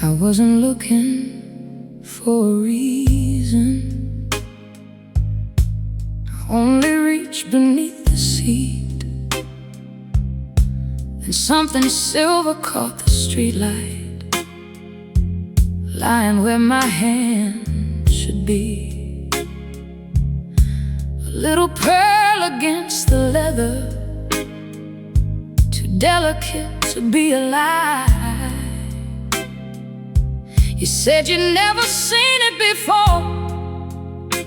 I wasn't looking for a reason. I only reached beneath the seat, and something silver caught the streetlight, lying where my hand should be. A little pearl against the leather, too delicate to be alive. You said you'd never seen it before,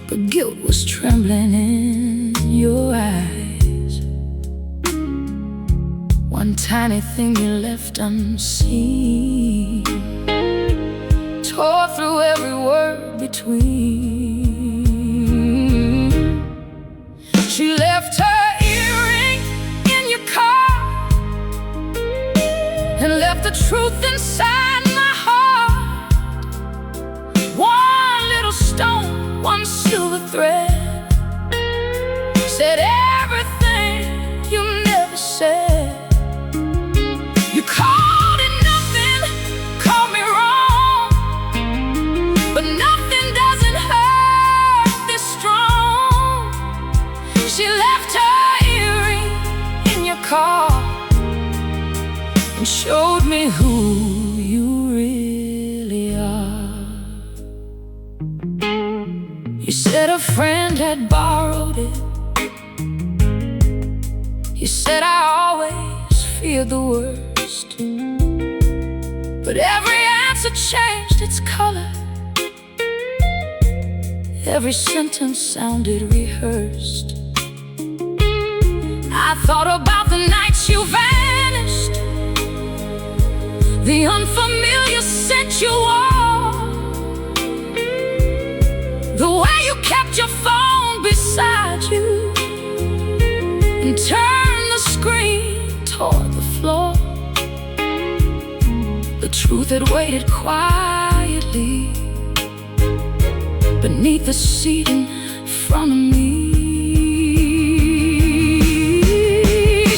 but guilt was trembling in your eyes. One tiny thing you left unseen tore through every word between. She left her earring in your car and left the truth inside my heart. One little stone, one silver thread, said everything you never said. You called it nothing, called me wrong, but nothing doesn't hurt this strong. She left her earring in your car and showed me who you really are. You said a friend had borrowed it. You said I always feared the worst, but every answer changed its color. Every sentence sounded rehearsed. I thought about the nights you vanished, the unfamiliar scent you wore, the way you kept your phone beside you and turned the screen toward the floor. The truth had waited quietly beneath the seat in front of me.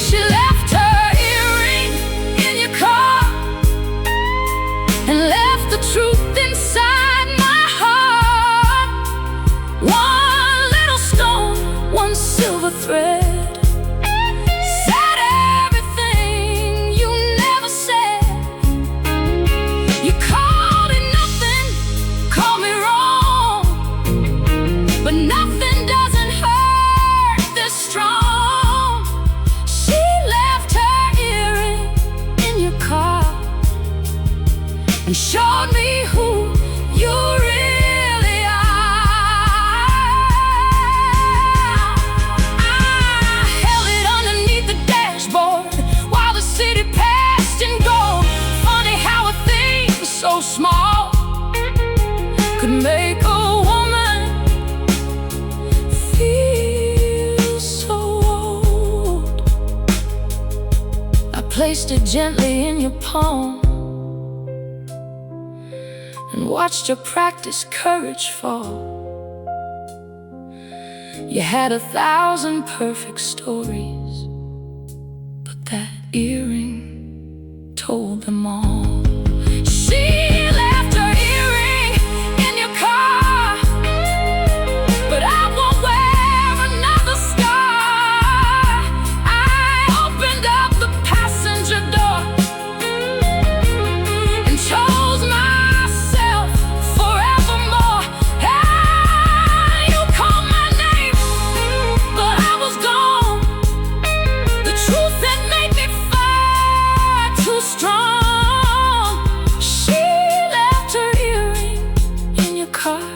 She left her earring in your car and left the truth inside my heart. One little stone, one silver thread, said everything you never said. You called it nothing, called me wrong, but nothing doesn't hurt this strong. She left her earring in your car and showed me who you really are. I held it underneath the dashboard while the city passed in gold. Funny how a thing so small could make a woman feel so old. I placed it gently in your palm and watched your practice courage fall. You had 1,000 perfect stories, but that earring told them all. She left her earring in your car, but I won't wear another scar. I opened up the passenger door and chose myself forevermore. Ah, you called my name, but I was gone. The truth had made me far too strong. She left her earring in your car,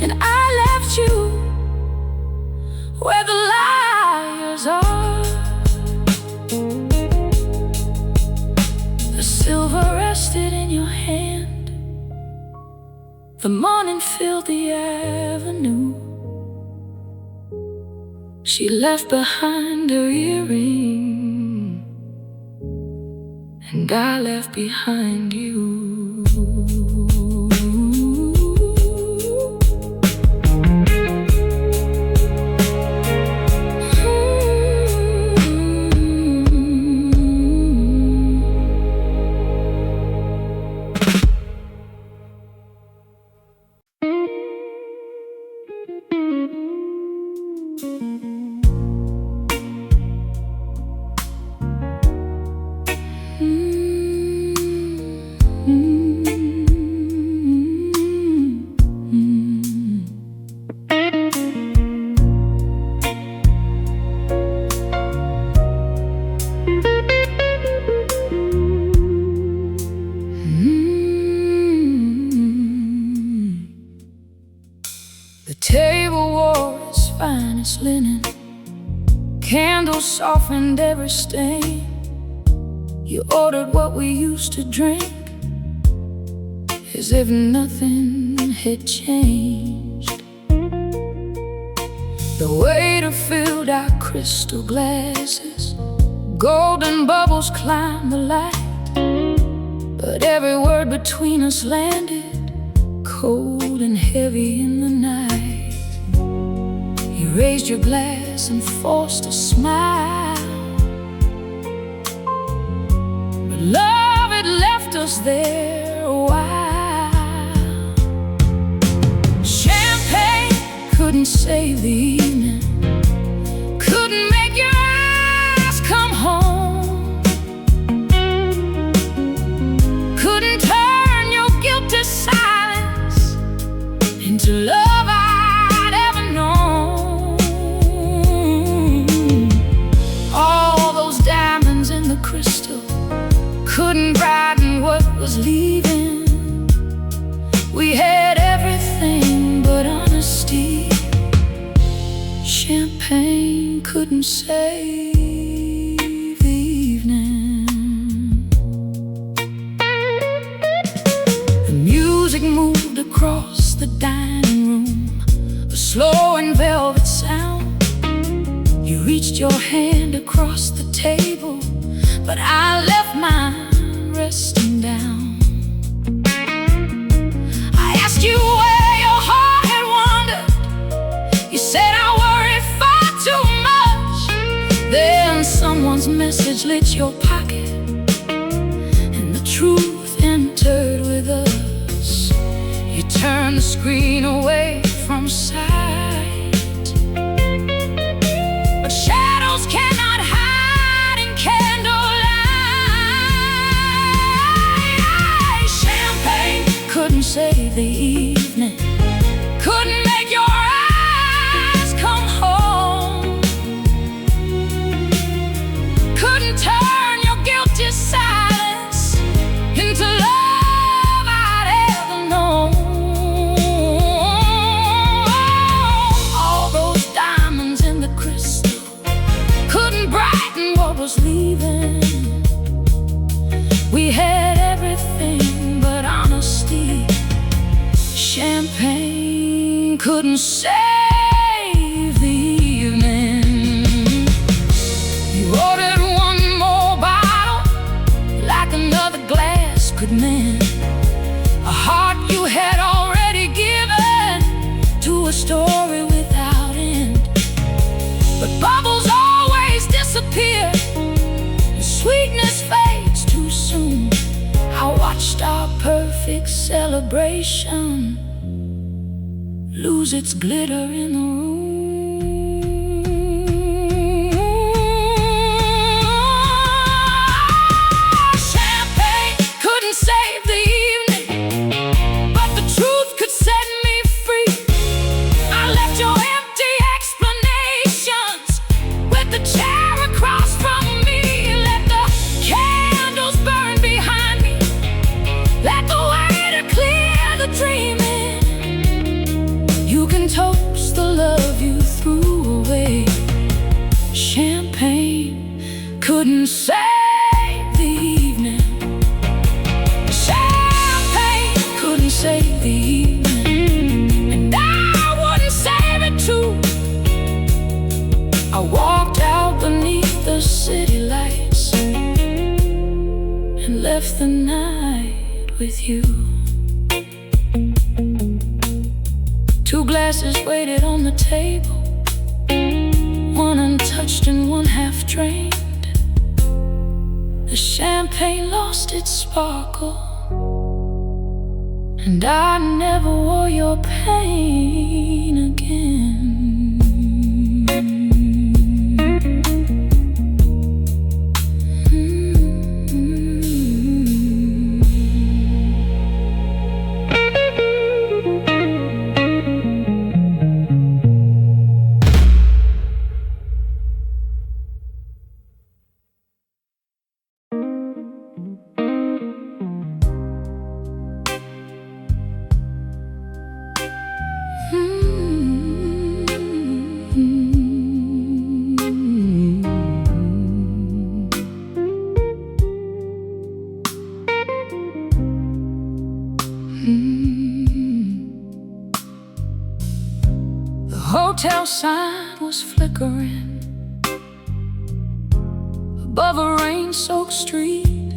and I left you where the liars are. The silver rested in your hand. The morning filled the avenue. She left behind her earring, and I left behind you. candle softened every stain. You ordered what we used to drink, as if nothing had changed. The waiter filled our crystal glasses, golden bubbles climbed the light, but every word between us landed cold and heavy in the night. You raised your glass and forced a smile, but love had left us there a while. Champagne couldn't save the evening, couldn't make your eyes come home, couldn't turn your guilty silence into love I'd ever known. All those diamonds in the crystal couldn't brighten what was leaving. We had everything but honesty. Champagne couldn't save the evening. The music moved across the dining room, a slow and velvet sound. You reached your hand across the table, but I left mine resting down. I asked you where your heart had wandered. You said I worried far too much. Then someone's message lit your pocket, and the truth entered with us. You turned the screen away from sight, but shadows cannot hide in candlelight. Champagne couldn't save the evening, couldn't make your eyes come home, couldn't turn your guilty silence into love I'd ever known. All those diamonds in the crystal couldn't brighten what was leaving. We had everything but honesty. Champagne couldn't save the evening. You ordered one more bottle, like another glass could mend a heart you had already given to a story without end. But bubbles always disappear, and sweetness fades too soon. I watched our perfect celebration lose its glitter in the room. Champagne couldn't save the evening, but the truth could set me free. I left your empty explanations with the chair across from me. Let the candles burn behind me, let the waiter clear the dreaming. You can toast the love you threw away. Champagne couldn't save the evening. Champagne couldn't save the evening, and I wouldn't save it too. I walked out beneath the city lights and left the night with you. Two glasses waited on the table, one untouched and one half drained. The champagne lost its sparkle, and I never wore your pain again. hotel sign was flickering above a rain-soaked street.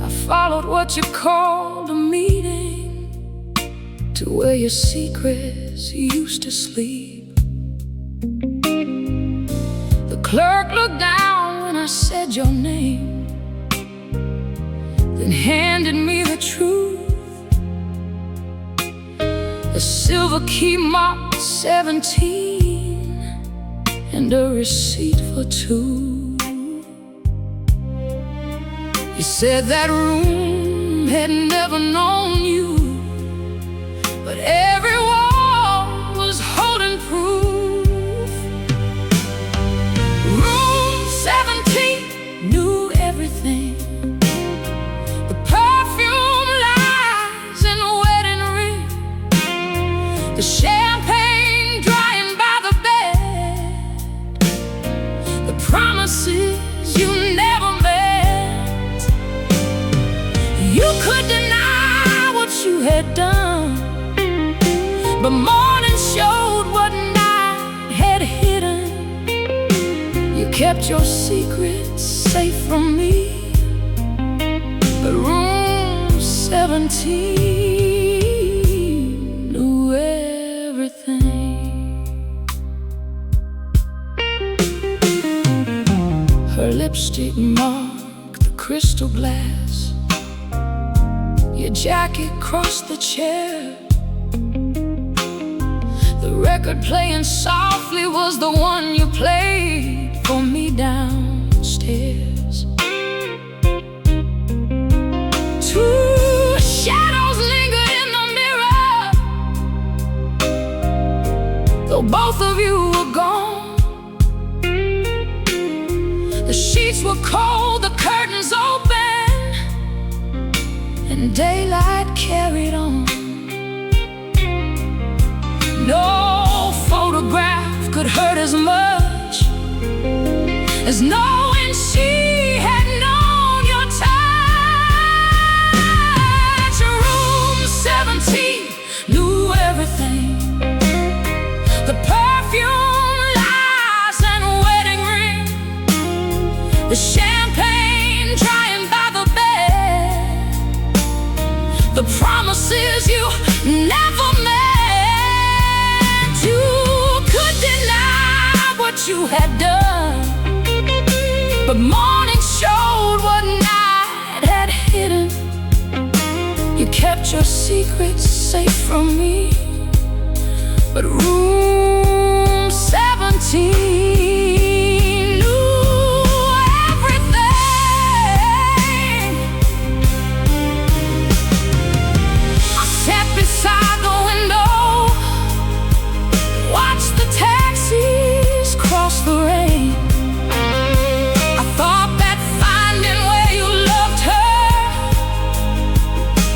I followed what you called a meeting to where your secrets used to sleep. The clerk looked down when I said your name, then handed me the truth. A silver key marked 17 and a receipt for 2. You said that room had never known you, but every wall was holding proof. Room 17 knew everything. The perfume lies in the wedding ring, the champagne drying by the bed, the promises you never meant. You could deny what you had done, but morning showed what night had hidden. You kept your secrets safe from me, but room 17 knew everything. Her lipstick marked the crystal glass, your jacket crossed the chair. The record playing softly was the one you played for me downstairs. Two shadows lingered in the mirror, though both of you were gone. The sheets were cold, the curtains open, and daylight carried on. No photograph could hurt as much as knowing she had known your touch. Room 17 knew everything. The perfume lies and wedding ring, the champagne drying by the bed, the promises you never meant. You could deny what you had done, but morning showed what night had hidden. You kept your secrets safe from me, but room 17 knew everything. I sat beside the window, watch the taxis cross the rain. I thought that finding where you loved her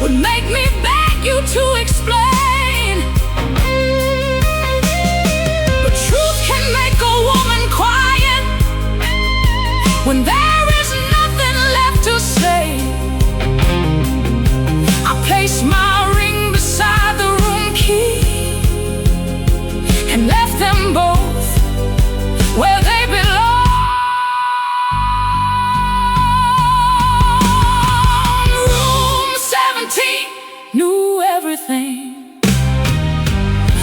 would make me beg you to explain. But truth can make a woman quiet when there is nothing left to say. I placed my ring beside the room key and left them both where they belong. Room 17 knew everything,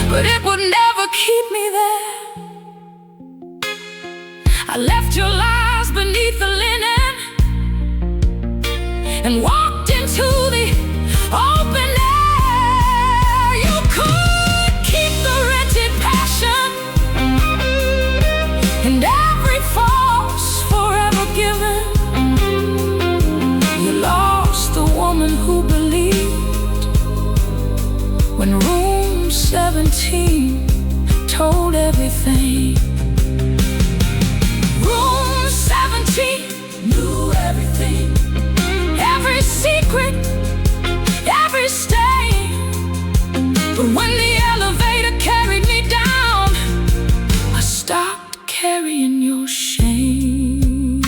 but it would never keep me there. I left your lies beneath the linen and walked into the open air. You could keep the rented passion and every false forever given. You lost the woman who believed when room 17 told everything. Room 17 knew everything, every secret, every stain. But when the elevator carried me down, I stopped carrying your shame.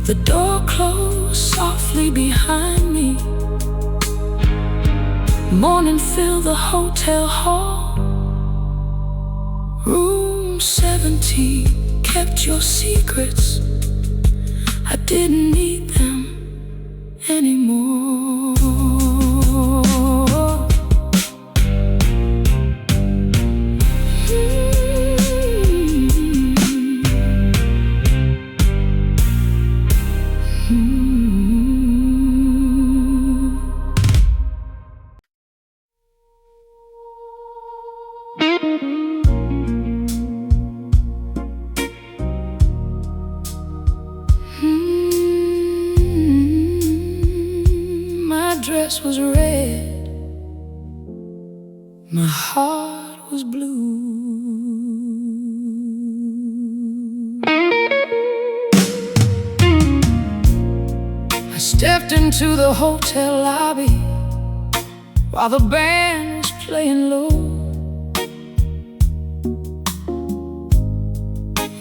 The door closed softly behind me. Morning filled the hotel hall. Room 17 kept your secrets. I didn't need them anymore. My dress was red, my heart was blue. I stepped into the hotel lobby while the band was playing low.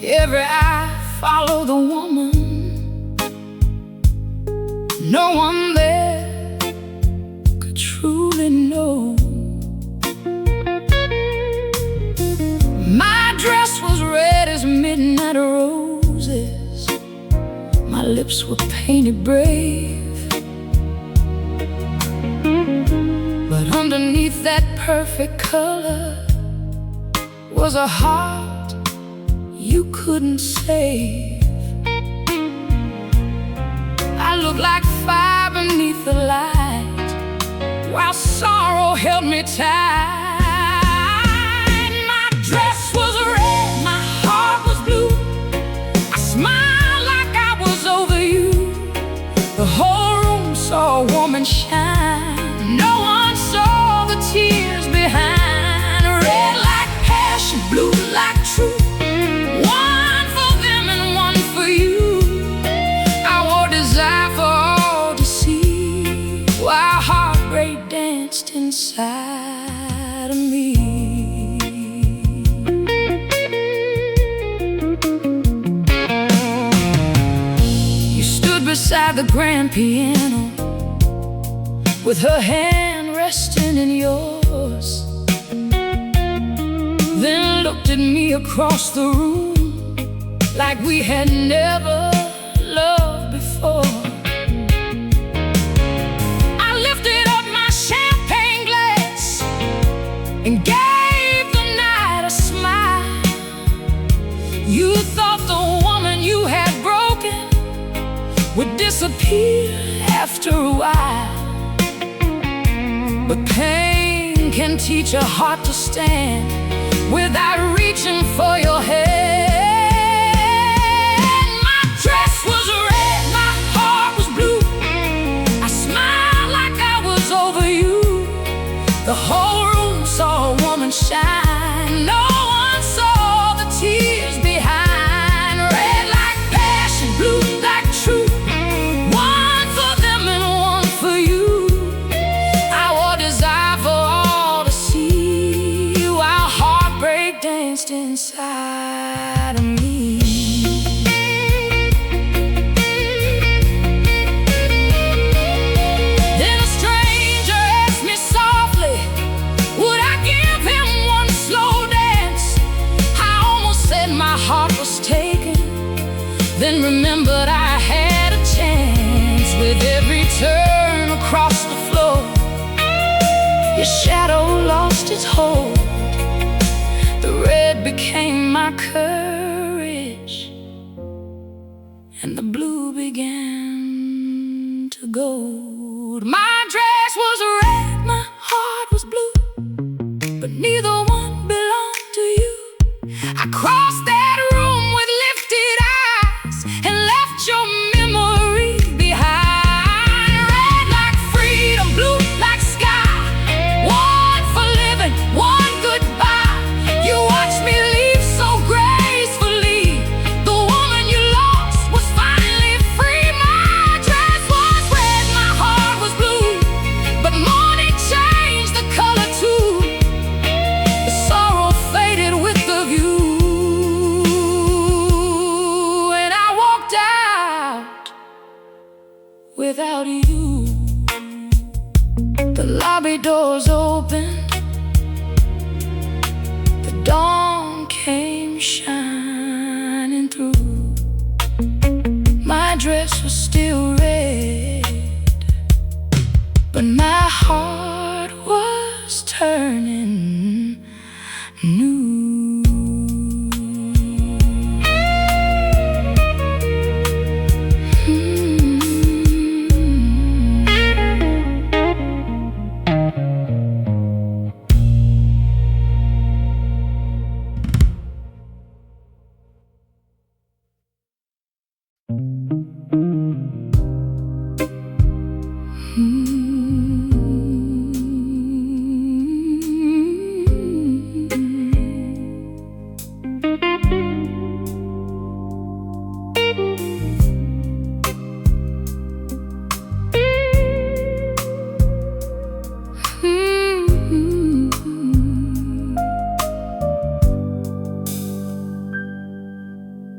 Every eye followed the woman, no one there could truly know. My dress was red as midnight roses, my lips were painted brave, but underneath that perfect color was a heart you couldn't save. I looked like fire beneath the light, while sorrow held me tight. My dress was red, my heart was blue. I smiled like I was over you. The whole room saw a woman shine. No one saw the tears behind. Red like passion, blue like truth. One for them and one for you. I wore desire for all to see, while heartbreak danced inside of me. You stood beside the grand piano, with her hand resting in yours, then looked at me across the room like we had never loved before. I lifted up my champagne glass and gave the night a smile. You thought the woman you had broken would disappear after a while, but pain can teach a heart to stand without reaching for your hand. My dress was red, my heart was blue. I smiled like I was over you. The whole room saw a woman shine. No one saw the tears behind. Red like passion, blue like truth. One for them and one for you. I wore desire for all to see, while heartbreak danced inside of me. Then a stranger asked me softly, would I give him one slow dance? I almost said my heart was taken, then remembered I had a chance. With every turn across the floor, your shadow lost its hold. The red became my courage, and the blue began to gold. My dress was red, my heart was blue, but neither one belonged to you. I crossed that room with lifted eyes and left your memory behind. Red like freedom, blue like sky. One for living, one goodbye. You watched me leave so gracefully. The woman you lost was finally free. My dress was red, my heart was blue. lobby doors opened, the dawn came shining through. My dress was still red, but my heart was turning new.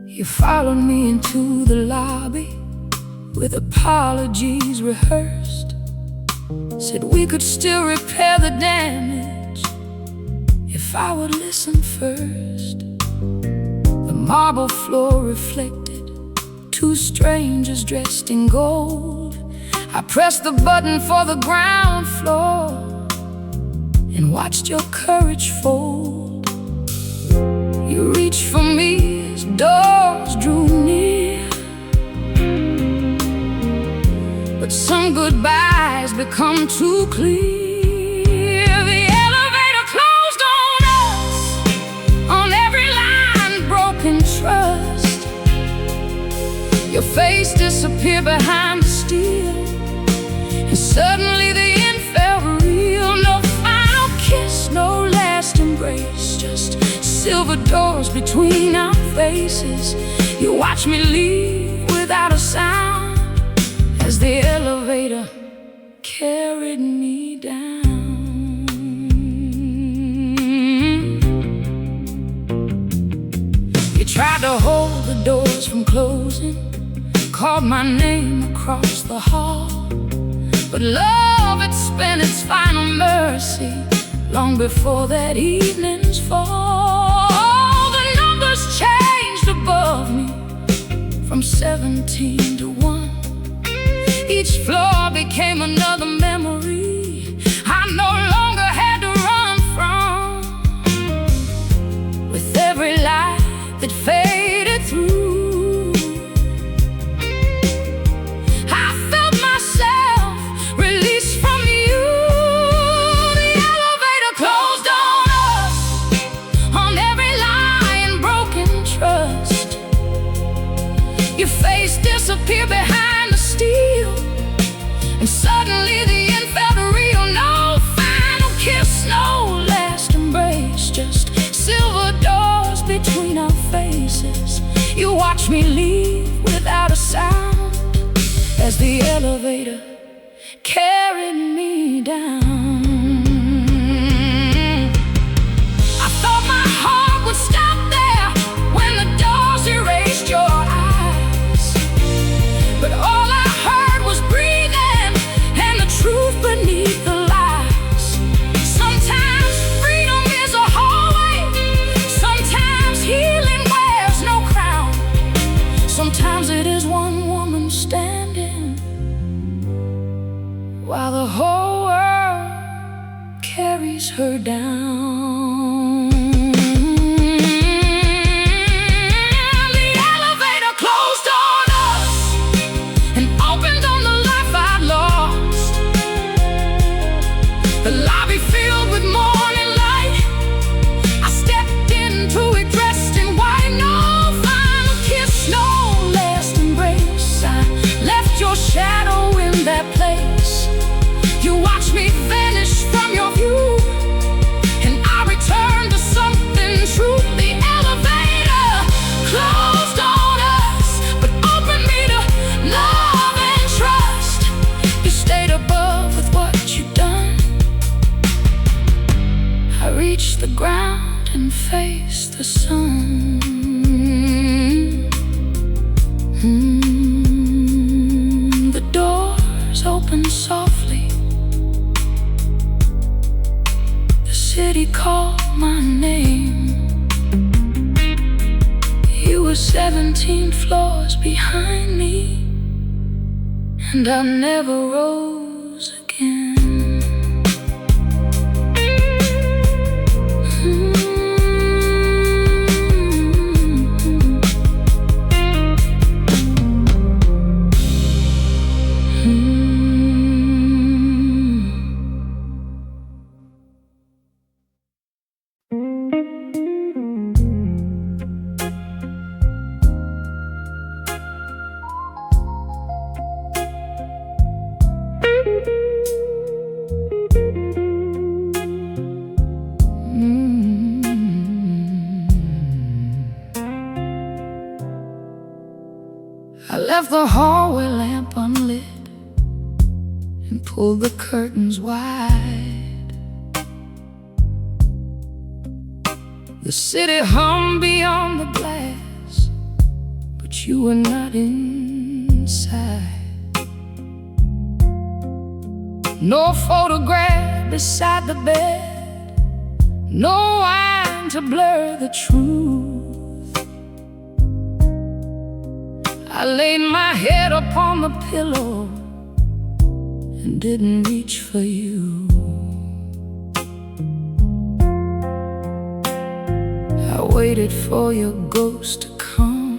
You followed me into the lobby with apologies rehearsed. Said we could still repair the damage if I would listen first. The marble floor reflected two strangers dressed in gold. I pressed the button for the ground floor and watched your courage fold. You reached for me as doors drew near, but some goodbyes become too clear. The elevator closed on us, on every line broken trust. Your face disappeared behind the steel, and suddenly the end felt real. No final kiss, no last embrace, just silver doors between our faces. You watched me leave without a sound as the elevator carried me down. You tried to hold the doors from closing, called my name across the hall, but love had spent its final mercy long before that evening's fall. The numbers changed above me from 17 to 1. Each floor became another memory I no longer had to run from. With every light that faded through, I felt myself released from you. The elevator closed on us, on every lie and broken trust. Your face disappeared behind the steel, and suddenly the end felt real. No final kiss, no last embrace, just silver doors between our faces. You watched me leave without a sound as the elevator carried me down. I thought my heart would stop there when the doors erased your eyes, but all I heard was breathing and the truth beneath the lies. Sometimes freedom is a hallway, sometimes healing wears no crown, sometimes it is one woman standing while the whole world were 17 floors behind me, and I never rose again. I left the hallway lamp unlit and pulled the curtains wide. The city hummed beyond the glass, but you were not inside. No photograph beside the bed, no wine to blur the truth. I laid my head upon the pillow and didn't reach for you. I waited for your ghost to come,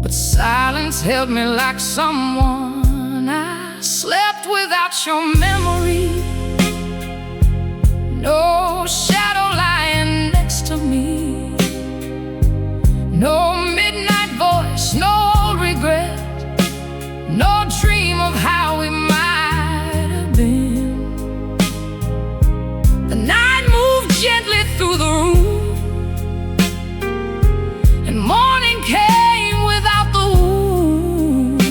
but silence held me like someone. I slept without your memory, no shadow lying next to me, no midnight voice, no old regret, no dream of how we might have been. The night moved gently through the room, and morning came without the wound.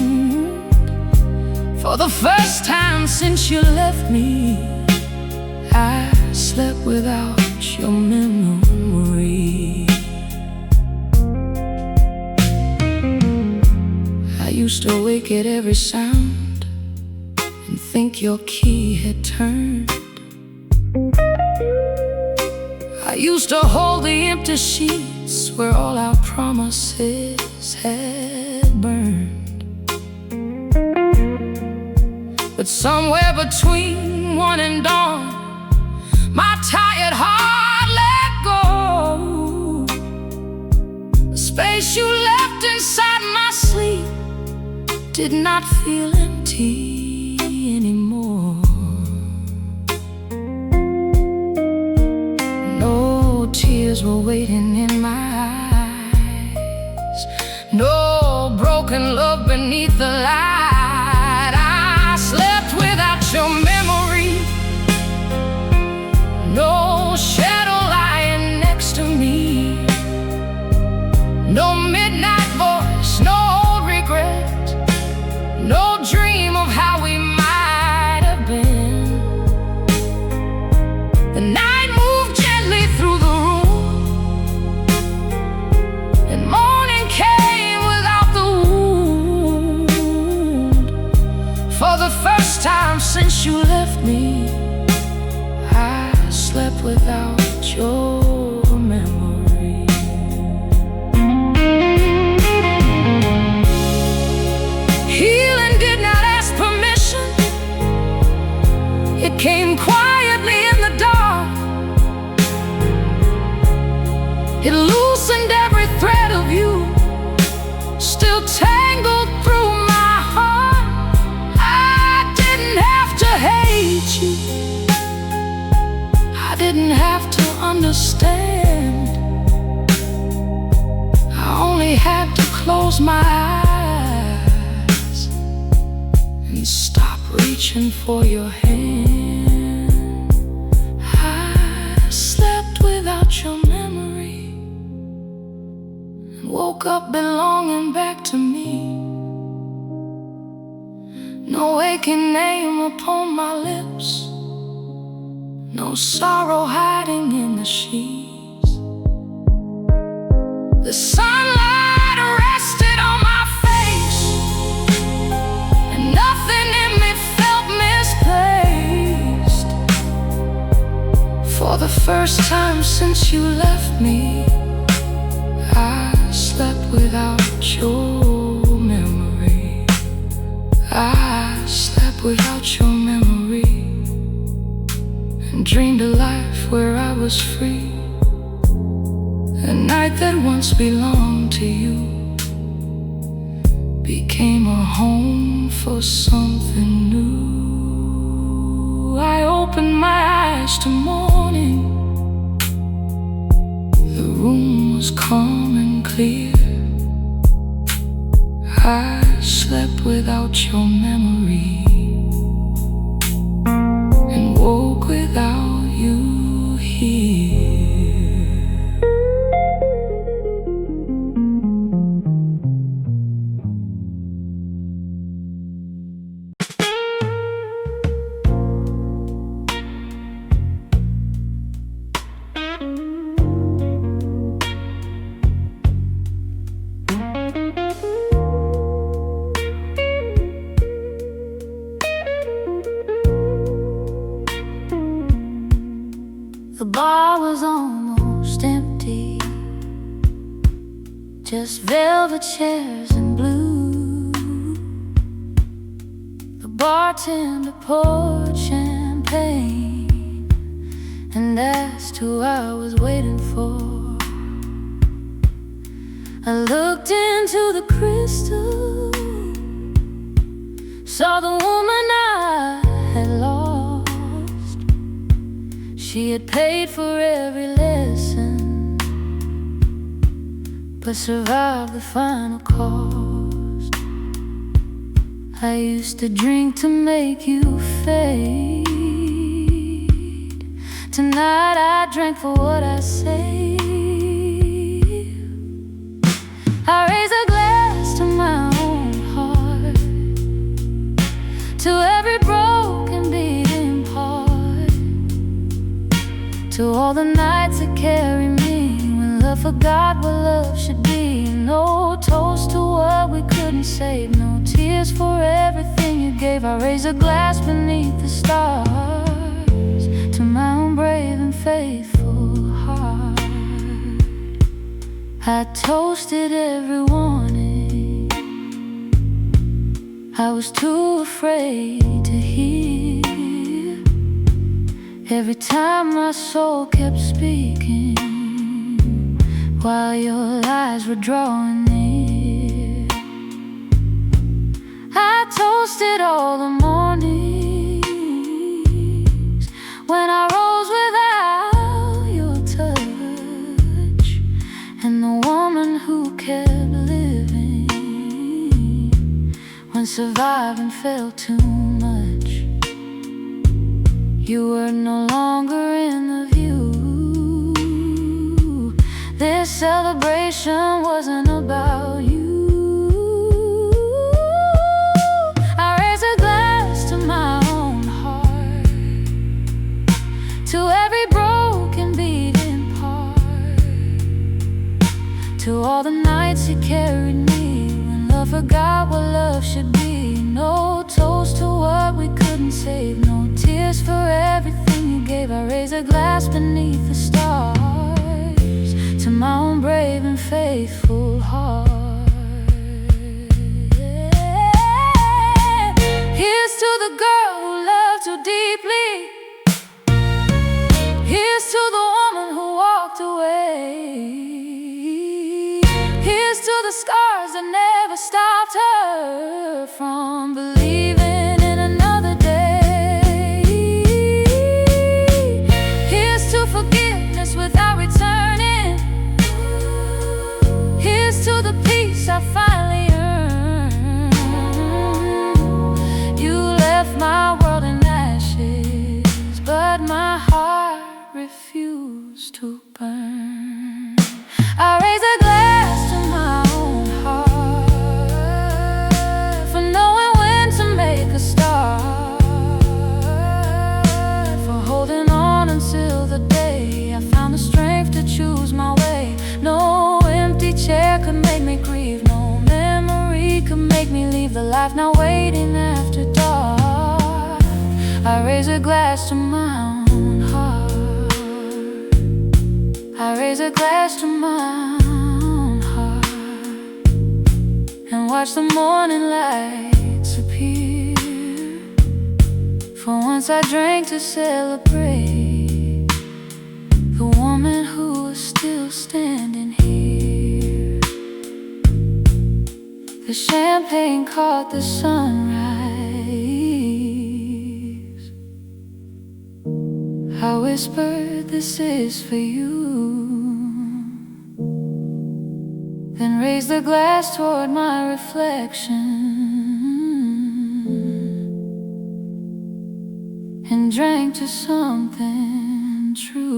For the first time since you left me, I slept without your memory. I used to wake at every sound and think your key had turned. I used to hold the empty sheets where all our promises had burned. But somewhere between one and dawn, my tired heart let go. The space you left inside my sleep did not feel empty anymore. No tears were waiting in my eyes, no broken love beneath the light. I slept without your memory, no shadow lying next to me, no midnight voice, no old regret, no dream of how we might have been. The night moved gently through the room, and morning came without the wound. For the first time since you left me, I slept without your memory. Healing did not ask permission, it came quietly in the dark. It loosened every thread of you, still tangled through my heart. I didn't have to hate you, I didn't have to understand. I only had to close my eyes and stop reaching for your hand. I slept without your memory and woke up belonging back to me. No aching name upon my lips, no sorrow hiding in the sheets. The sunlight rested on my face, and nothing in me felt misplaced. For the first time since you left me, I dreamed a life where I was free. A night that once belonged to you became a home for something new. I opened my eyes to morning. The room was calm and clear. I slept without your memory and woke without you here. The bar was almost empty, just velvet chairs and blue. The bartender poured champagne and asked who I was waiting for. I looked into the crystal, saw the woman I had lost. She had paid for every lesson, but survived the final cost. I used to drink to make you fade. Tonight I drank for what I saved. I raise a glass to my own heart, to every broken beating part, to all the nights that carry me when love forgot what love should be. No toast to what we couldn't save, no tears for everything you gave. I raise a glass beneath the stars to my own brave and faithful heart. I toasted every warning I was too afraid to hear. Every time my soul kept speaking while your lies were drawing near. I toasted all the mornings when I rose without your touch, and the woman who kept living when surviving felt too much. You were no longer in the view. This celebration wasn't about you. I raise a glass to my own heart, to every broken beating part, to all the nights you carried me when love forgot what love should be. No toast to what we couldn't save, no tears for everything you gave. I raise a glass beneath the stars to my own brave and faithful heart. Here's to the girl who loved too deeply. Here's to the woman who walked away. Here's to the scars that never stopped her from believing in another day. Here's to forgiveness without returning. Here's to the peace I finally earned. You left my world in ashes, but my heart refused to burn. I raise a glass to my own heart for knowing when to make a start, for holding on until the day I found the strength to choose my way. No empty chair could make me grieve, no memory could make me leave the life now waiting after dark. I raise a glass to my own heart. I raise a glass to my own heart and watch the morning lights appear. For once I drank to celebrate still standing here. The champagne caught the sunrise. I whispered, "This is for you." Then raised the glass toward my reflection and drank to something true.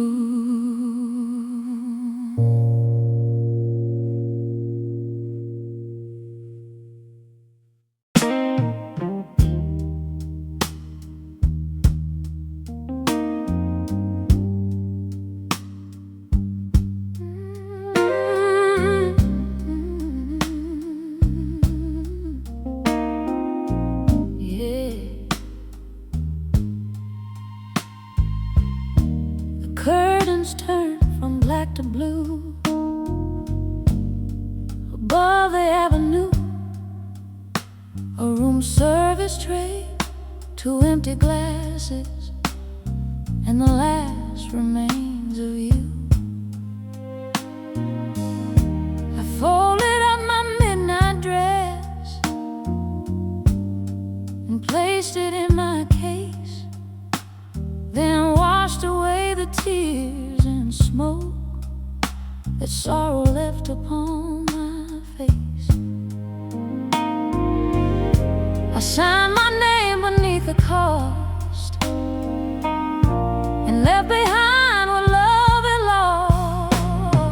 Curtains turn from black to blue. Above the avenue, a room service tray, 2 empty glasses, and the last remains of you. I folded up my midnight dress and placed it in my case, then washed away the tears and smoke that sorrow left upon my face. I signed my name beneath the cost and left behind what love had lost.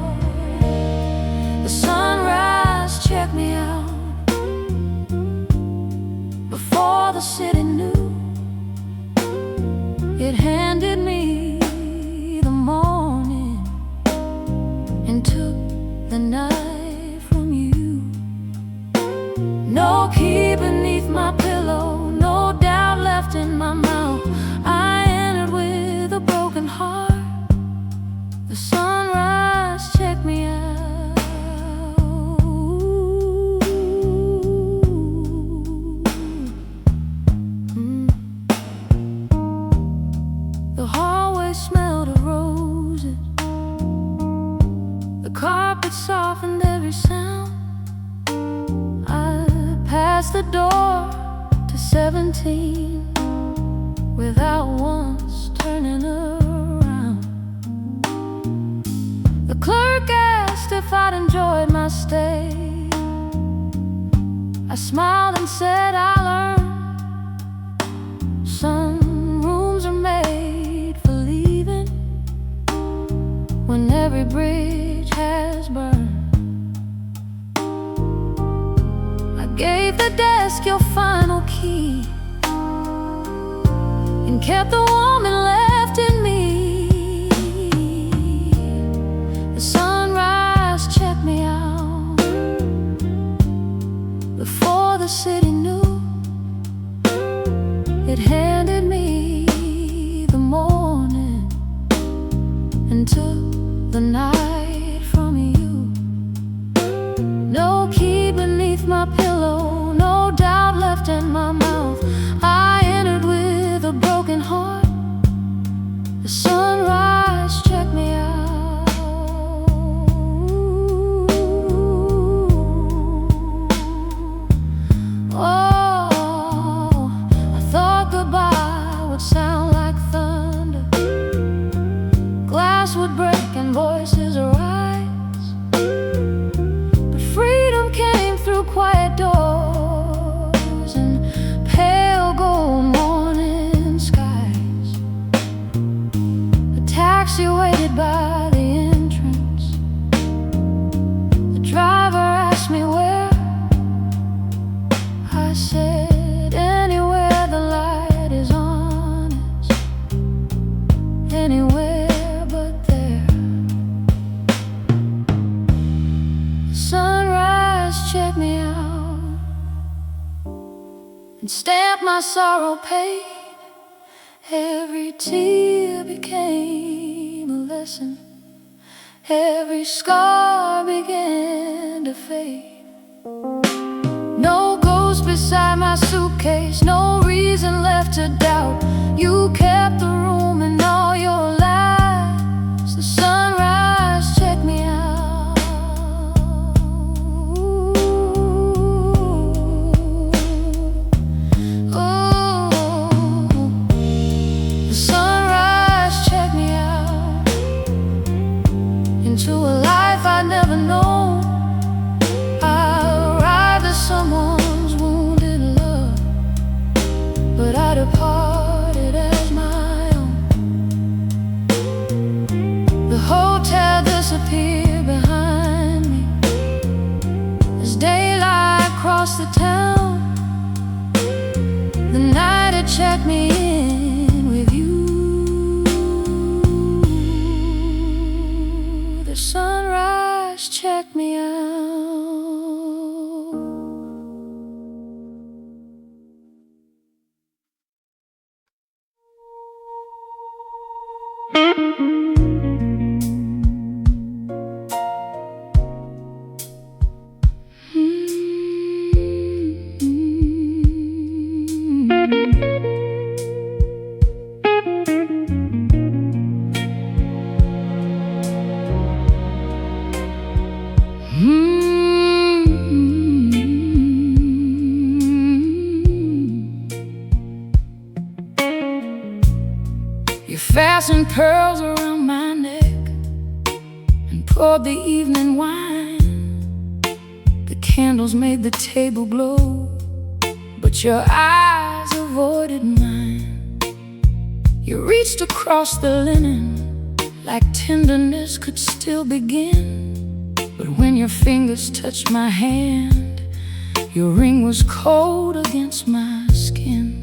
The sunrise checked me out before the city knew. It handed me the morning and took the night from you. No key beneath my pillow, no doubt left in my mouth. I entered with a broken heart. The sunrise checked me out. The hallway smelled of roses. The carpet softened every sound. I passed the door to 17 without once turning around. The clerk asked if I'd enjoyed my stay. I smiled and said, "I learned some rooms are made for leaving when every bridge has burned." I gave the desk your final key and kept the woman left in me. The sunrise checked me out before the city knew. It handed me the morning and took the night from you. No key beneath my pillow, no doubt left in my mouth. I entered with a broken heart. The sunrise checked me out. Oh, I thought goodbye would sound like thunder. Glass would break and voices arise, but freedom came through quiet doors and pale gold morning skies. A taxi waited by the entrance. The driver asked me where. I said, "Anywhere the light is honest, anywhere but there." The sunrise checked me out and stamped my sorrow paid. Every tear became a lesson. Every scar began to fade. No ghost beside my suitcase, no reason left to doubt. You kept the room in all your lies. The sunrise checked me out. across the town, the night it checked me in with you. The sunrise checked me out. You fastened pearls around my neck and poured the evening wine. The candles made the table glow, but your eyes avoided mine. You reached across the linen like tenderness could still begin. But when your fingers touched my hand, your ring was cold against my skin.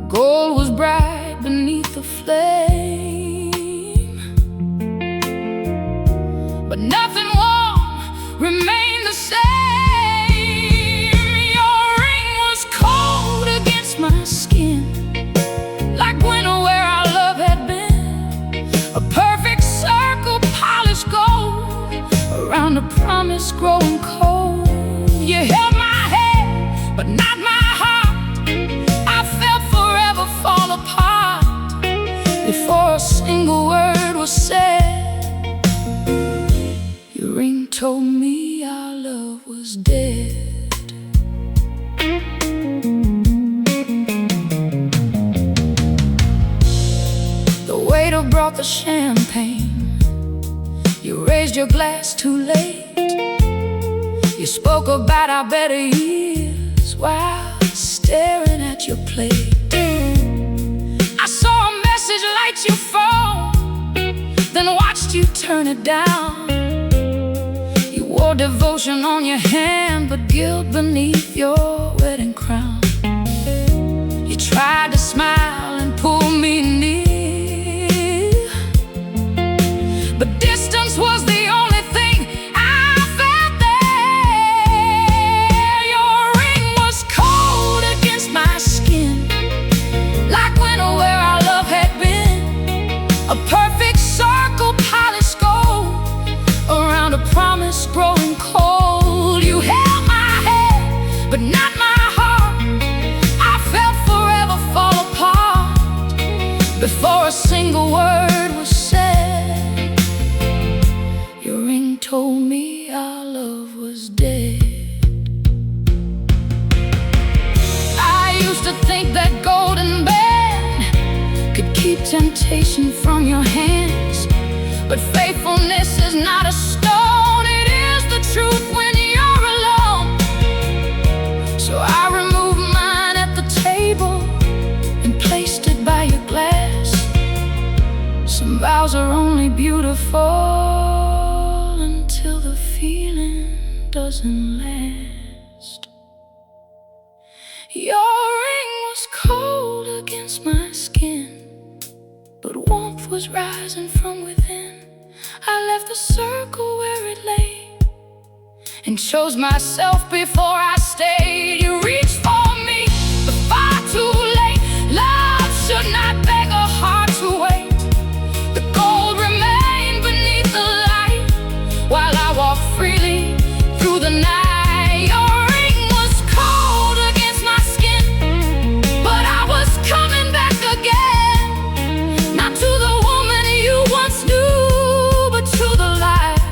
Gold was bright beneath the flame, but nothing warm remained the same. Your ring was cold against my skin, like winter where our love had been. A perfect circle, polished gold, around a promise growing cold. You held my head, but not my heart. I felt forever fall apart before a single word was said. Your ring told me our love was dead. The waiter brought the champagne. You raised your glass too late. You spoke about our better years while staring at your plate. I saw a message light your phone, then watched you turn it down. You wore devotion on your hand, but guilt beneath your wedding crown. You tried to smile and pull me near, but distance was the only thing I felt there. Your ring was cold against my skin, like winter where our love had been. A perfect circle, polished gold, around a promise growing cold. You held my head, but not my heart. I felt forever fall apart before a single word was said. Your ring told me our love was dead. I used to think that golden bed could keep temptation from your hands, but faithfulness is not a stone, it is the truth when you're alone. So I removed mine at the table and placed it by your glass. Some vows are only beautiful until the feeling doesn't last. Your ring was cold against my skin, but warmth was rising from within. I left the circle where it lay and chose myself before I stayed. You reached for me, but far too late. Love should not beg a heart to wait. The gold remained beneath the light while I walked freely through the night. Your ring was cold against my skin, but I was coming back again. Not to the woman you once knew, but to the light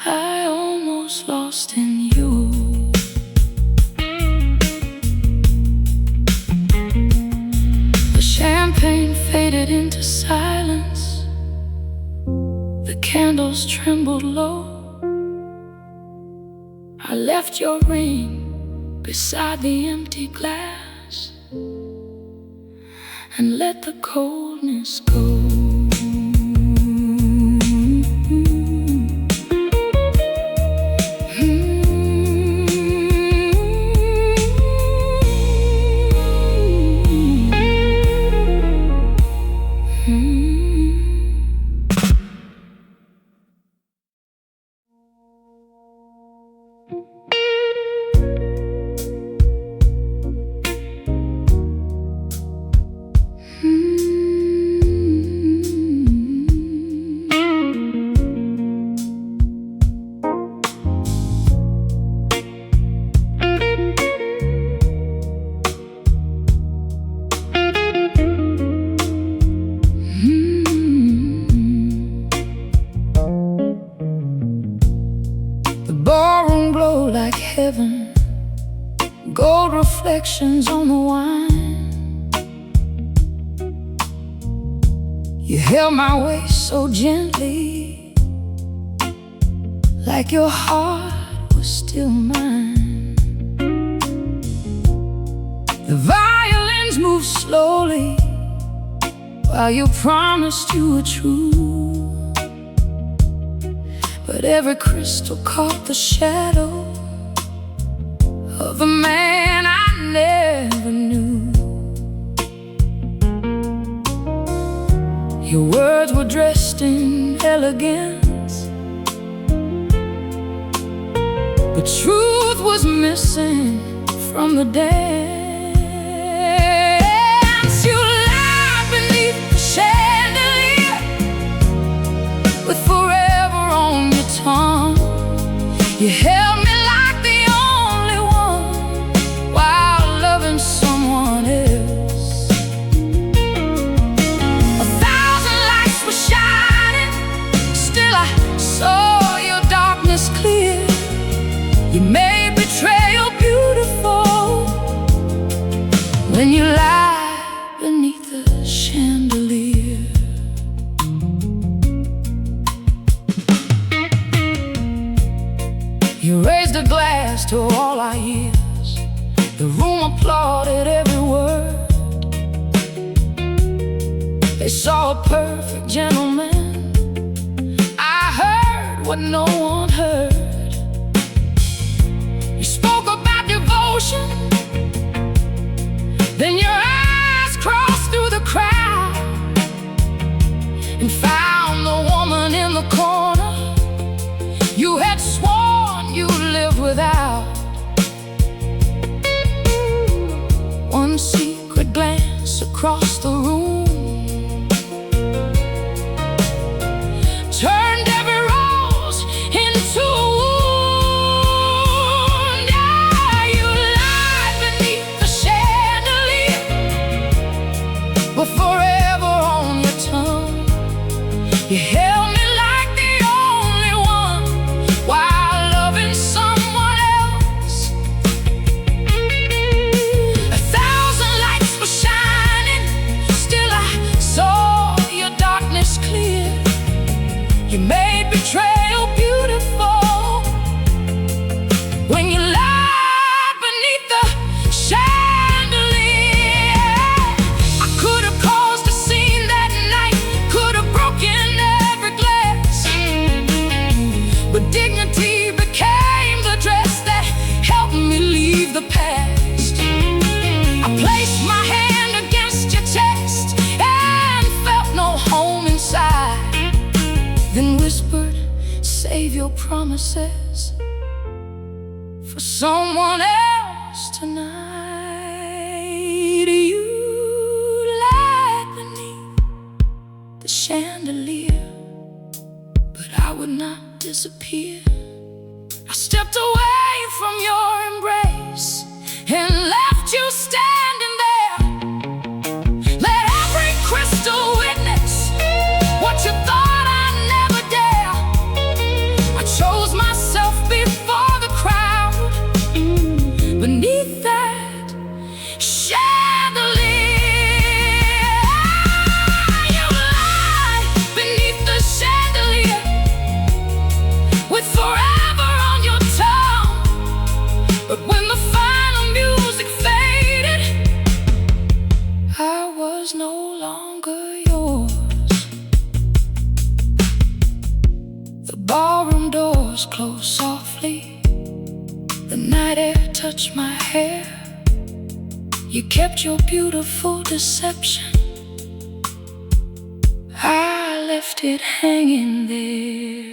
I almost lost in you. The champagne faded into silence. The candles trembled low. I left your ring beside the empty glass and let the coldness go. reflections on the wine. You held my waist so gently, like your heart was still mine. The violins moved slowly while you promised you were true, but every crystal caught the shadow of a man I never knew. Your words were dressed in elegance, but truth was missing from the dance. You lied beneath the chandelier, with forever on your tongue. You held me like the only one, while loving someone else. 1,000 lights were shining, still I saw your darkness clear. You made betrayal beautiful when you lie beneath the chandelier. You raised a glass to all our years. The room applauded every word. They saw a perfect gentleman. I heard what no one heard. You spoke about devotion, then your eyes crossed through the crowd and found the woman in the corner you had sworn you'd live without. One secret glance across the room turned every rose into a wound. Yeah, you lied beneath the chandelier, but forever on your tongue. You held me like the only one, while loving someone else. 1,000 lights were shining, still I saw your darkness clear. You made betrayal beautiful when you lied beneath the chandelier. I could have caused a scene that night, could have broken every glass, but dignity became the dress that helped me leave the past. I placed my hand against your chest and felt no home inside, then whispered, save your promises for someone else tonight. You lied beneath the chandelier, but I would not disappear. I stepped away from your embrace and left you standing there. Let every crystal witness what you thought I'd never dare. I chose myself before the crowd beneath that chandelier. You lied beneath the chandelier, with forever on your tongue. But when the final music faded, I was no longer yours. The ballroom doors closed softly. The night air touched my hair. You kept your beautiful deception. I left it hanging there.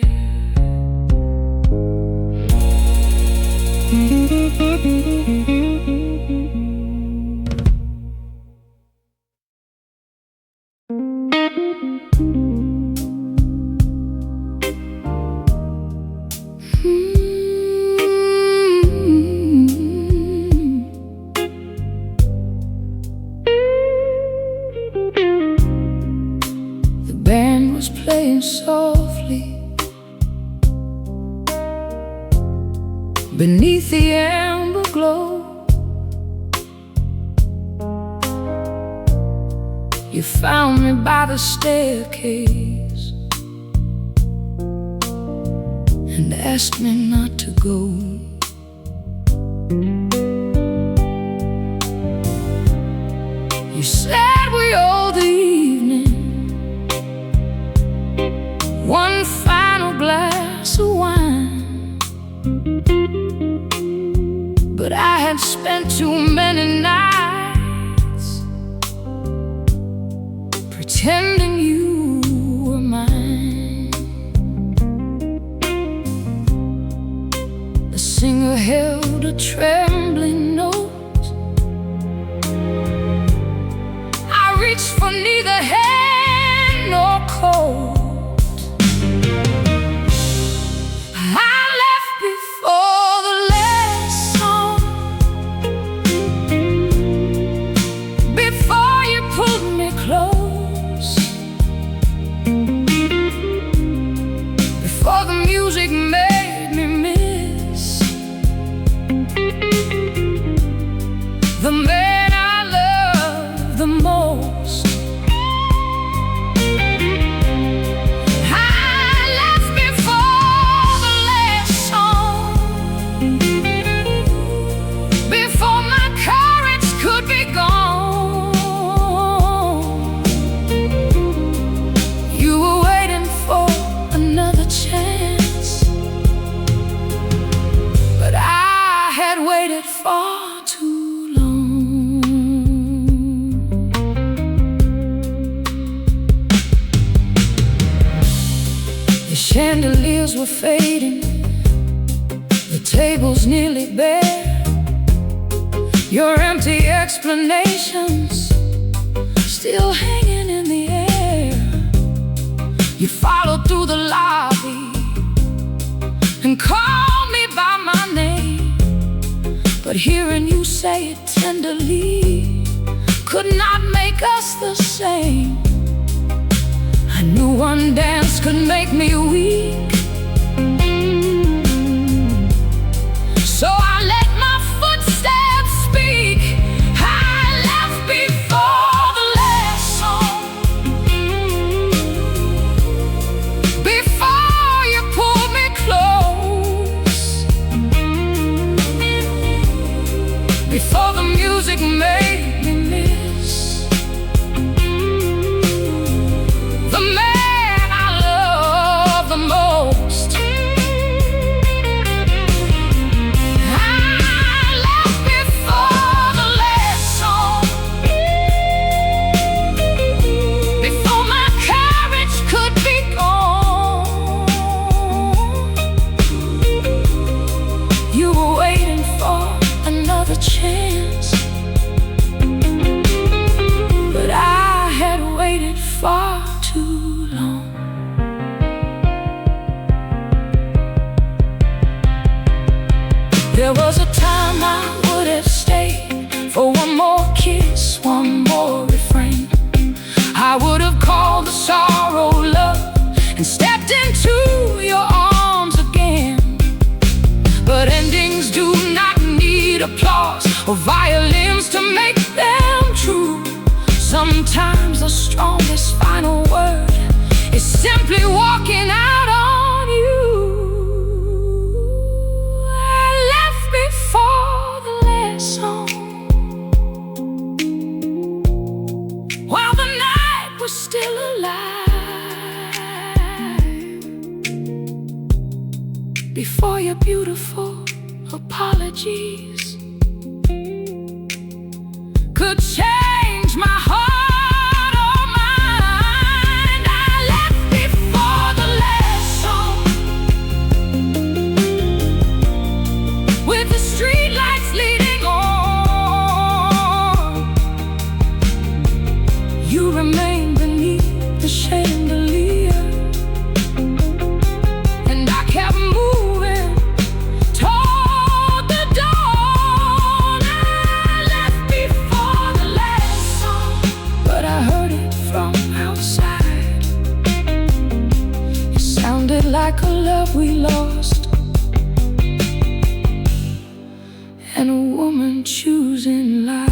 The band was playing softly beneath the amber glow. You found me by the staircase and asked me not to go. You said we owe the evening one final glass of wine, but I had spent too many nights pretending you were mine. The singer held a trembling note. I reached for neither hand nor coat. I left before the last song, before you pulled me close, before the music made me miss the man I love the most. I left before the last song, before my courage could be gone. You were waiting for another chance, but I had waited far too long. The chandeliers were fading, the tables nearly bare. Your empty explanations still hanging in the air. You followed through the lobby and called me by my name, but hearing you say it tenderly could not make us the same. I knew one dance could make me weak, so I let my footsteps speak. I left before the last song, before you pulled me close, before the music made me miss the man I love the most. I left before the last song, before my courage could be gone. You were waiting for another chance, but I had waited far too long. There was a time I would have stayed for one more kiss, one more refrain. I would have called the sorrow love and stepped into your arms again. But endings do not need applause or violins to make them true. Sometimes the strongest final word is simply walking out on you. I left before the last song, while the night was still alive, before your beautiful apologies could change my heart or mind. I left before the last song, with the street lights leading on. You remain beneath the chandelier, and I kept moving toward the dawn. I left before the last song, but I heard it from outside. It sounded like a love we lost, and a woman choosing life.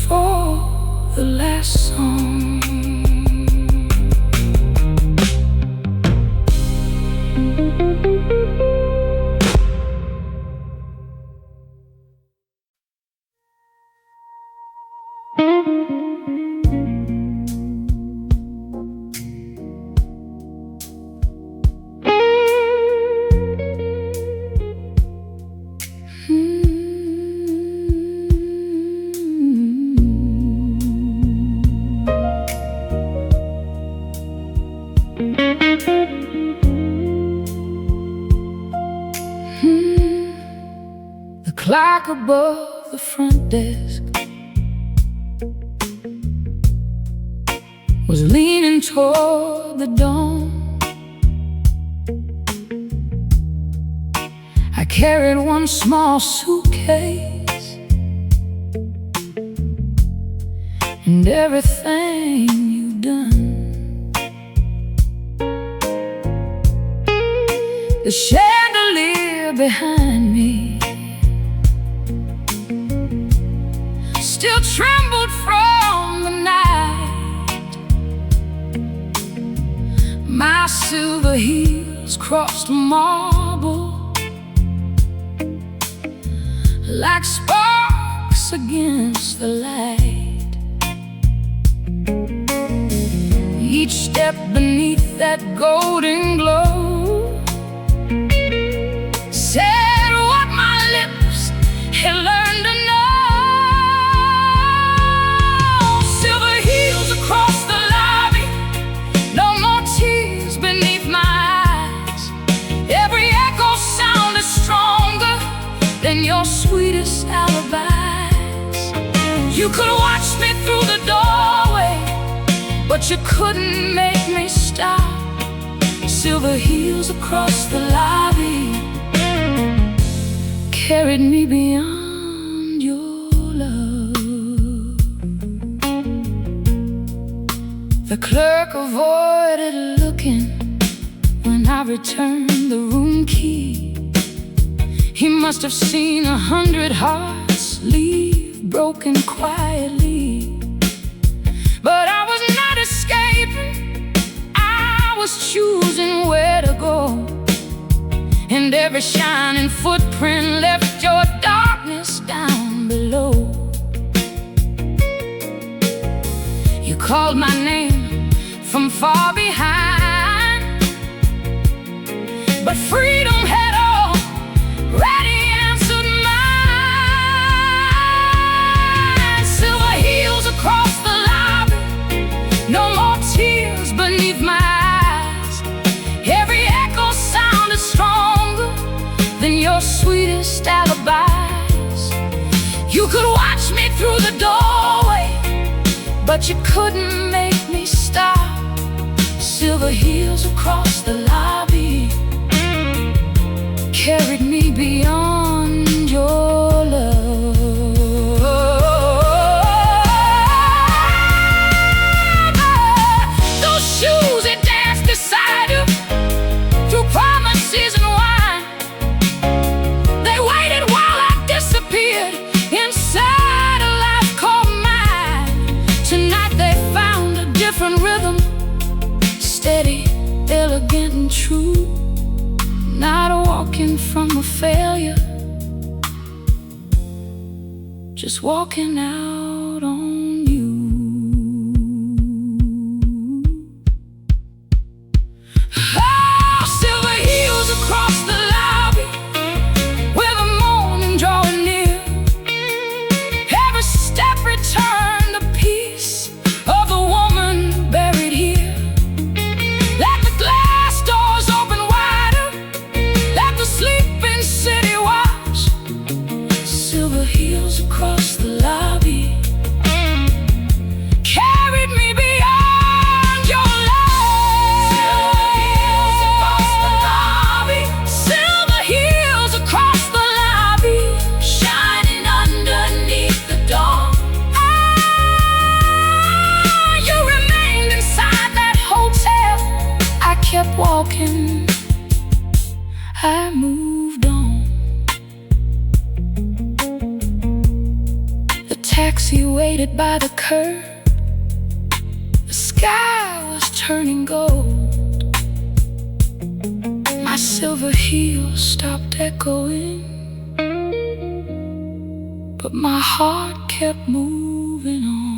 for the last song. The clock above the front desk was leaning toward the dawn. I carried one small suitcase and everything you've done. The chandelier behind me still trembled from the night. My silver heels crossed marble like sparks against the light. Each step beneath that golden glow said what my lips had learned to know. Silver heels across the lobby, no more tears beneath my eyes. Every echo sounded stronger than your sweetest alibis. You could watch me through the doorway, but you couldn't make me stop. Silver heels across the lobby carried me beyond your love. The clerk avoided looking when I returned the room key. He must have seen 100 hearts leave broken quietly. But I was not escaping, I was choosing where to go. And every shining footprint left your darkness down below. You called my name from far behind, but freedom had already answered mine. Silver heels across the lobby, no more tears beneath my eyes. Every echo sounded stronger than your sweetest alibis. You could watch me through the doorway, but you couldn't make me stop. Silver heels across the lobby carried me beyond your love. Those shoes that danced beside you through promises and wine, they waited while I disappeared inside a life called mine. Tonight they found a different rhythm, steady, elegant and true. Not walking from a failure, just walking out on you. Oh, silver heels across the lobby, with the morning drawing near. Every step returned a piece of the woman buried here. Let the glass doors open wider, let the sleeping city watch. Silver heels across the lobby carried me beyond your love. Silver heels across the lobby, shining underneath the dawn. Ah, you remained inside that hotel. I kept walking, I moved on. taxi waited by the curb. The sky was turning gold. My silver heels stopped echoing, but my heart kept moving on.